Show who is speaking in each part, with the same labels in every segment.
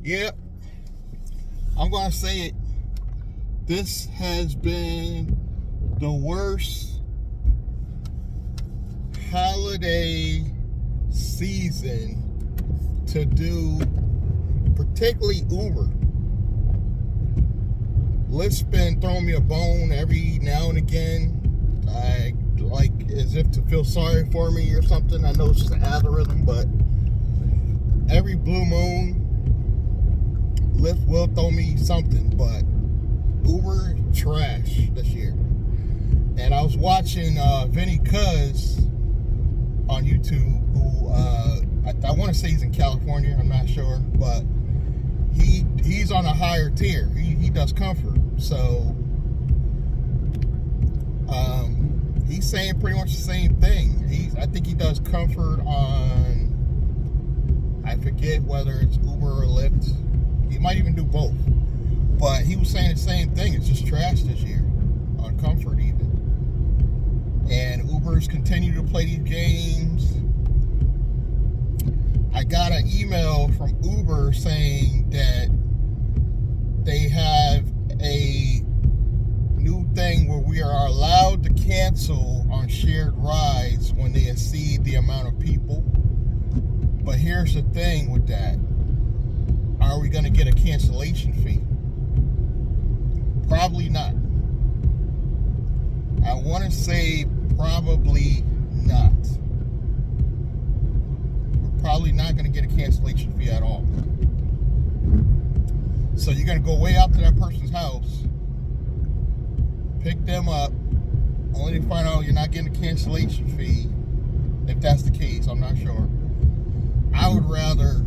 Speaker 1: Yep, I'm gonna say it. This has been the worst holiday season to do, particularly Uber. Lyft's been throwing me a bone every now and again. I like as if to feel sorry for me or something. I know it's just an algorithm, but every blue moon, Lyft will throw me something. But Uber trash this year. And I was watching Vinny Cuz on YouTube, who I want to say he's in California. I'm not sure, but he's on a higher tier. He does comfort, so he's saying pretty much the same thing. I think he does comfort on, I forget whether it's Uber or Lyft. He might even do both, but he was saying the same thing. It's just trash this year on comfort even. And Uber's continue to play these games. I got an email from Uber saying that they have a new thing where we are allowed to cancel on shared rides when they exceed the amount of people. But here's the thing with that. Are we going to get a cancellation fee? Probably not. I want to say probably not. We're probably not going to get a cancellation fee at all. So you're going to go way out to that person's house, pick them up, only to find out you're not getting a cancellation fee. If that's the case, I'm not sure. I would rather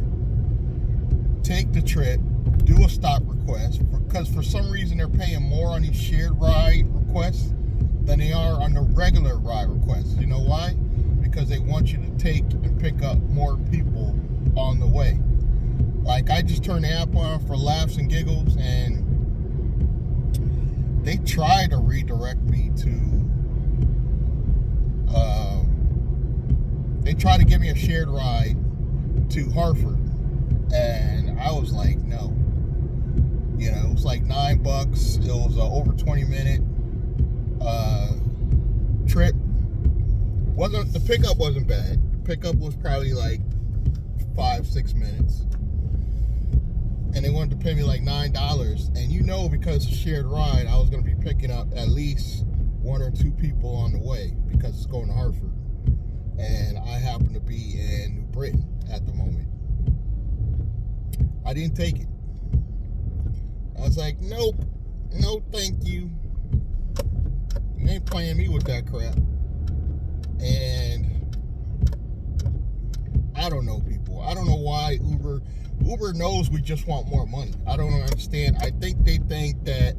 Speaker 1: take the trip, do a stop request, because for some reason they're paying more on these shared ride requests than they are on the regular ride requests. You know why? Because they want you to take and pick up more people on the way. Like, I just turned the app on for laughs and giggles, and they tried to redirect me to, they tried to give me a shared ride to Hartford, and I was like, no. You know, it was like $9. It was an over 20-minute trip. The pickup wasn't bad. The pickup was probably like 5-6 minutes, and they wanted to pay me like $9. And you know, because of shared ride, I was going to be picking up at least 1 or 2 people on the way because it's going to Hartford, and I happen to be in New Britain at the moment. I didn't take it. I was like, nope, no thank you. You ain't playing me with that crap. And I don't know, people. I don't know why Uber knows we just want more money. I don't understand. I think they think that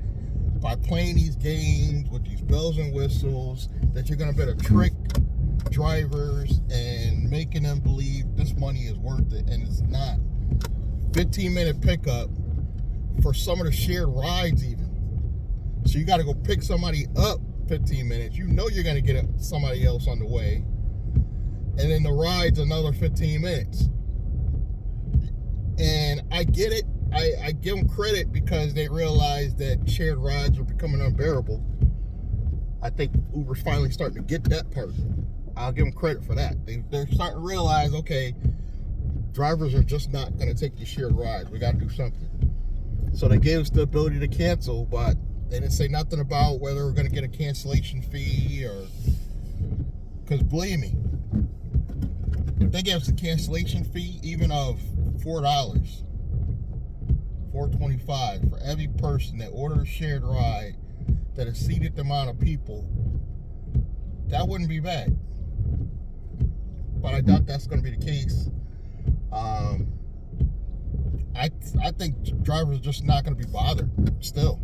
Speaker 1: by playing these games with these bells and whistles, that you're going to be able to trick drivers and making them believe this money is worth it, and it's not. 15-minute pickup for some of the shared rides even. So you got to go pick somebody up 15 minutes. You know you're going to get somebody else on the way. And then the ride's another 15 minutes. And I get it. I give them credit because they realize that shared rides are becoming unbearable. I think Uber's finally starting to get that part. I'll give them credit for that. They're starting to realize, okay, drivers are just not going to take these shared rides. We got to do something. So they gave us the ability to cancel, but they didn't say nothing about whether we're going to get a cancellation fee or... Because believe me, if they gave us a cancellation fee, even of $4, $4.25 for every person that ordered a shared ride that exceeded the amount of people, that wouldn't be bad. But I doubt that's going to be the case. I think drivers are just not going to be bothered still.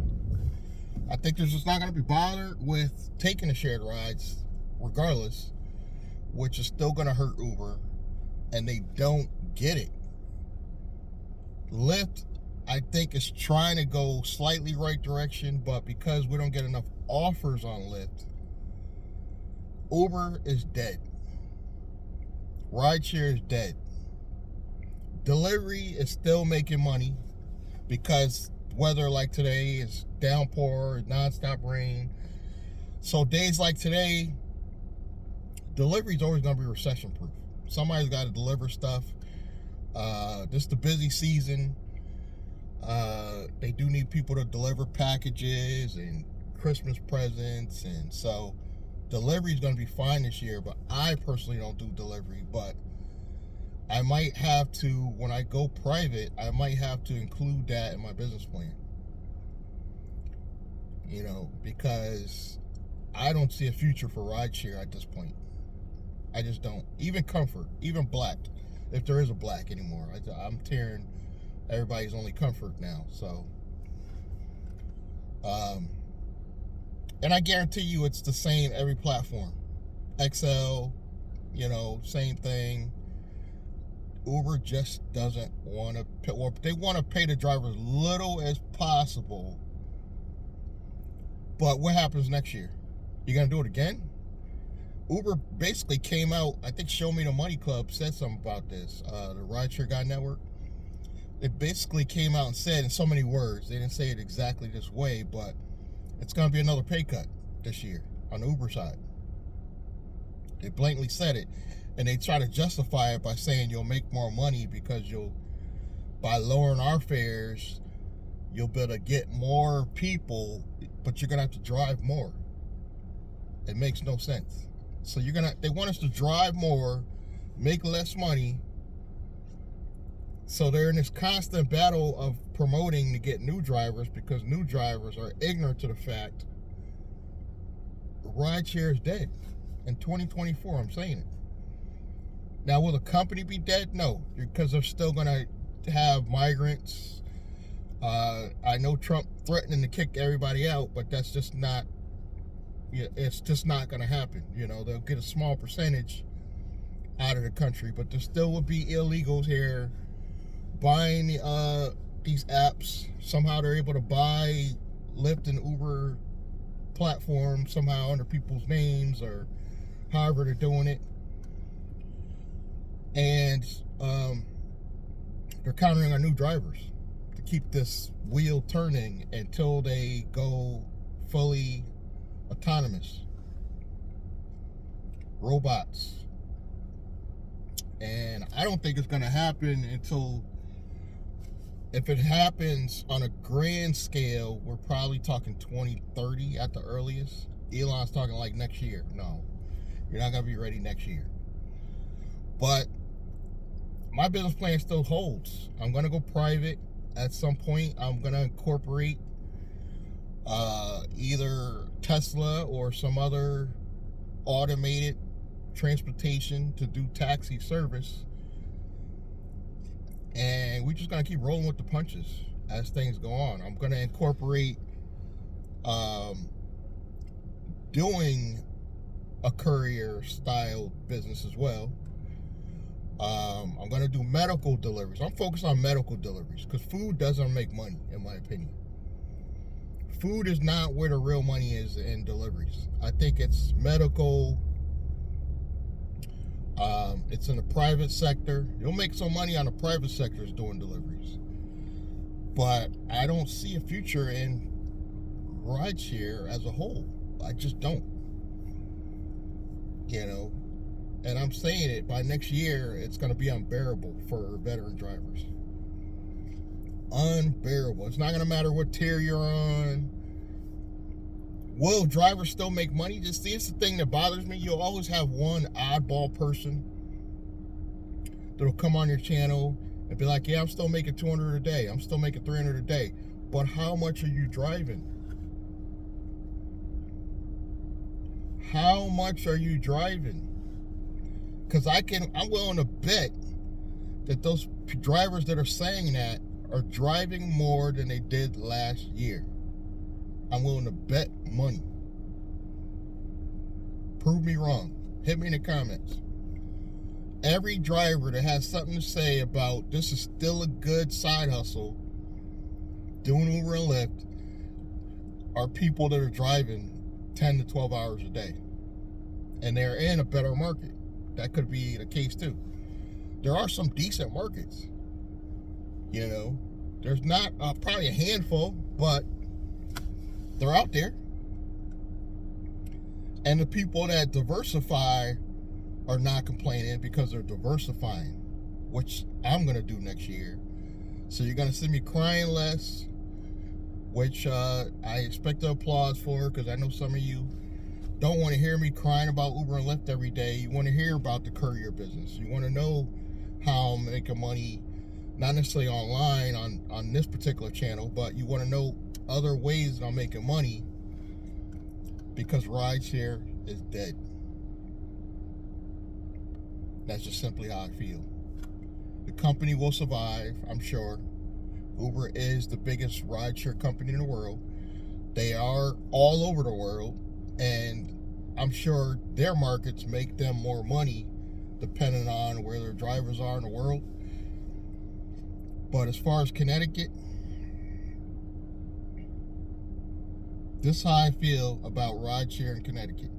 Speaker 1: I think they're just not going to be bothered with taking the shared rides regardless, which is still going to hurt Uber, and they don't get it. Lyft, I think, is trying to go slightly right direction, but because we don't get enough offers on Lyft, Uber is dead. Rideshare is dead. Delivery is still making money because weather like today is downpour, nonstop rain. So days like today, delivery is always going to be recession proof. Somebody's got to deliver stuff. This is the busy season. They do need people to deliver packages and Christmas presents, and so delivery is going to be fine this year. But I personally don't do delivery, but I might have to, when I go private, I might have to include that in my business plan. You know, because I don't see a future for rideshare at this point. I just don't. Even Comfort, even Black, if there is a Black anymore. I'm tearing everybody's only Comfort now. So, and I guarantee you it's the same every platform. XL, you know, same thing. Uber just doesn't want to pay, or they want to pay the driver as little as possible. But what happens next year? You're going to do it again? Uber basically came out, I think Show Me the Money Club said something about this, the Rideshare Guy Network. It basically came out and said in so many words, they didn't say it exactly this way, but it's going to be another pay cut this year on the Uber side. They blatantly said it, and they try to justify it by saying you'll make more money because by lowering our fares, you'll be able to get more people, but you're going to have to drive more. It makes no sense. So they want us to drive more, make less money. So they're in this constant battle of promoting to get new drivers because new drivers are ignorant to the fact rideshare is dead. In 2024, I'm saying it. Now, will the company be dead? No, because they're still going to have migrants. I know Trump threatening to kick everybody out, but that's just not, it's just not going to happen. You know, they'll get a small percentage out of the country, but there still will be illegals here buying these apps. Somehow they're able to buy Lyft and Uber platforms somehow under people's names or however they're doing it. And they're countering on new drivers to keep this wheel turning until they go fully autonomous. Robots. And I don't think it's going to happen until, if it happens on a grand scale, we're probably talking 2030 at the earliest. Elon's talking like next year. No, you're not going to be ready next year. But my business plan still holds. I'm going to go private at some point. I'm going to incorporate either Tesla or some other automated transportation to do taxi service. And we're just going to keep rolling with the punches as things go on. I'm going to incorporate doing a courier style business as well. I'm going to do medical deliveries. I'm focused on medical deliveries because food doesn't make money, in my opinion. Food is not where the real money is in deliveries. I think it's medical. It's in the private sector. You'll make some money on the private sectors doing deliveries. But I don't see a future in rideshare as a whole. I just don't. You know? And I'm saying it, by next year, it's going to be unbearable for veteran drivers. Unbearable. It's not going to matter what tier you're on. Will drivers still make money? Just see, it's the thing that bothers me. You'll always have one oddball person that'll come on your channel and be like, yeah, I'm still making 200 a day. I'm still making 300 a day. But how much are you driving? How much are you driving? Because I'm willing to bet that those drivers that are saying that are driving more than they did last year. I'm willing to bet money. Prove me wrong. Hit me in the comments. Every driver that has something to say about this is still a good side hustle, doing Uber and Lyft, are people that are driving 10 to 12 hours a day. And they're in a better market. That could be the case too. There are some decent markets. You know, there's not probably a handful, but they're out there. And the people that diversify are not complaining because they're diversifying, which I'm going to do next year. So you're going to see me crying less, which I expect the applause for, because I know some of you don't want to hear me crying about Uber and Lyft every day. You want to hear about the courier business. You want to know how I'm making money, not necessarily online on this particular channel, but you want to know other ways that I'm making money, because rideshare is dead. That's just simply how I feel. The company will survive, I'm sure. Uber is the biggest rideshare company in the world. They are all over the world, and I'm sure their markets make them more money depending on where their drivers are in the world. But as far as Connecticut, this is how I feel about rideshare in Connecticut.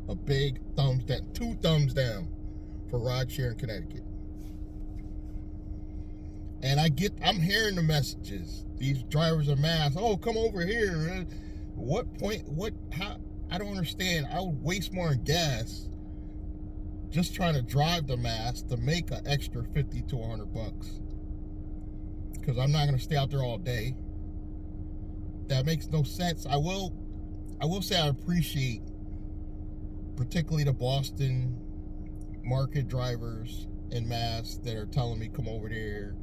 Speaker 1: A big thumbs down, 2 thumbs down for rideshare in Connecticut. And I'm hearing the messages. These drivers are masked. Oh, come over here. How? I don't understand. I would waste more in gas just trying to drive the mask to make an extra $50 to $100. Because I'm not going to stay out there all day. That makes no sense. I will say I appreciate particularly the Boston market drivers in mass that are telling me come over there.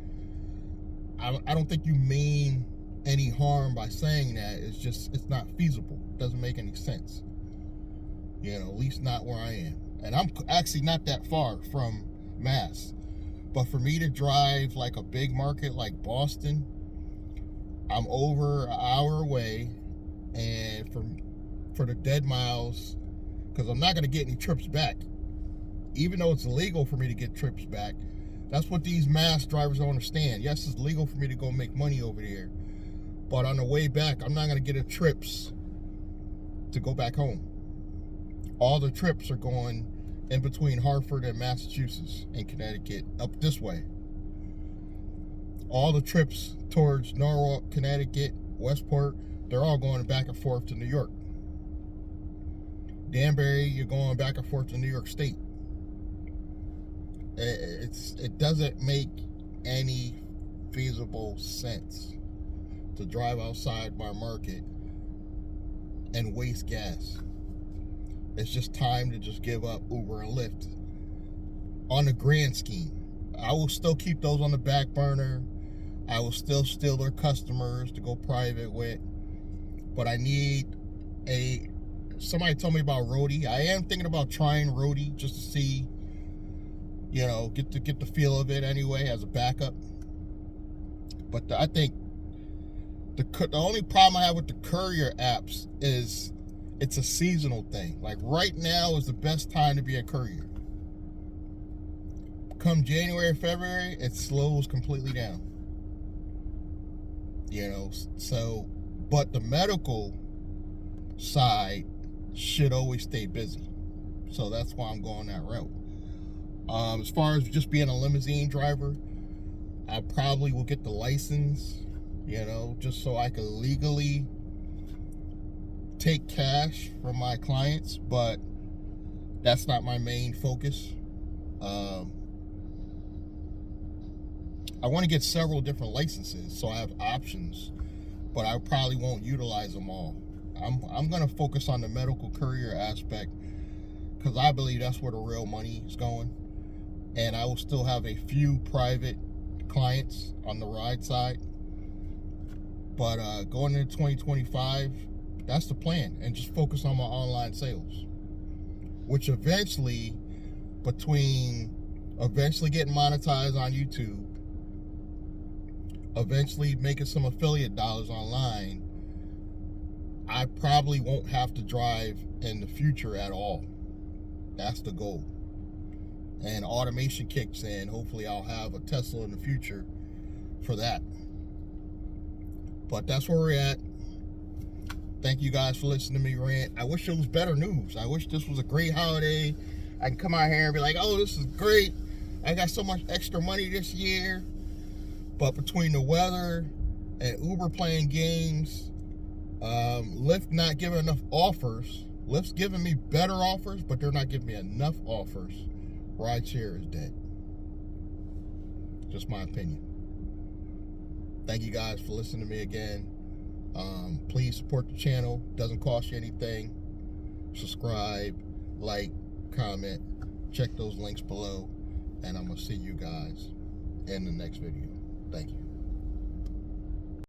Speaker 1: I don't think you mean any harm by saying that. It's not feasible. It doesn't make any sense. You know, at least not where I am. And I'm actually not that far from mass. But for me to drive like a big market like Boston, I'm over an hour away, and for the dead miles, because I'm not going to get any trips back. Even though it's illegal for me to get trips back, that's what these mass drivers don't understand. Yes, it's legal for me to go make money over there, but on the way back, I'm not going to get a trips to go back home. All the trips are going in between Hartford and Massachusetts and Connecticut up this way. All the trips towards Norwalk, Connecticut, Westport, they're all going back and forth to New York. Danbury, you're going back and forth to New York State. It doesn't make any feasible sense to drive outside my market and waste gas. It's just time to just give up Uber and Lyft on the grand scheme. I will still keep those on the back burner. I will still steal their customers to go private with, but I need somebody told me about Roadie. I am thinking about trying Roadie just to see, you know, get the feel of it anyway as a backup. But I think the only problem I have with the courier apps is it's a seasonal thing. Like right now is the best time to be a courier. Come January, February, it slows completely down. You know, so, but the medical side should always stay busy. So that's why I'm going that route. As far as just being a limousine driver, I probably will get the license, you know, just so I can legally take cash from my clients, but that's not my main focus. I want to get several different licenses so I have options, but I probably won't utilize them all. I'm going to focus on the medical courier aspect because I believe that's where the real money is going. And I will still have a few private clients on the ride side. But going into 2025, that's the plan. And just focus on my online sales. Which eventually getting monetized on YouTube, eventually making some affiliate dollars online, I probably won't have to drive in the future at all. That's the goal. And automation kicks in. Hopefully I'll have a Tesla in the future for that. But that's where we're at. Thank you guys for listening to me rant. I wish it was better news. I wish this was a great holiday. I can come out here and be like, oh, this is great. I got so much extra money this year. But between the weather and Uber playing games, Lyft not giving enough offers. Lyft's giving me better offers, but they're not giving me enough offers. Rideshare is dead. Just my opinion. Thank you guys for listening to me again. Please support the channel. Doesn't cost you anything. Subscribe, like, comment. Check those links below. And I'm going to see you guys in the next video. Thank you.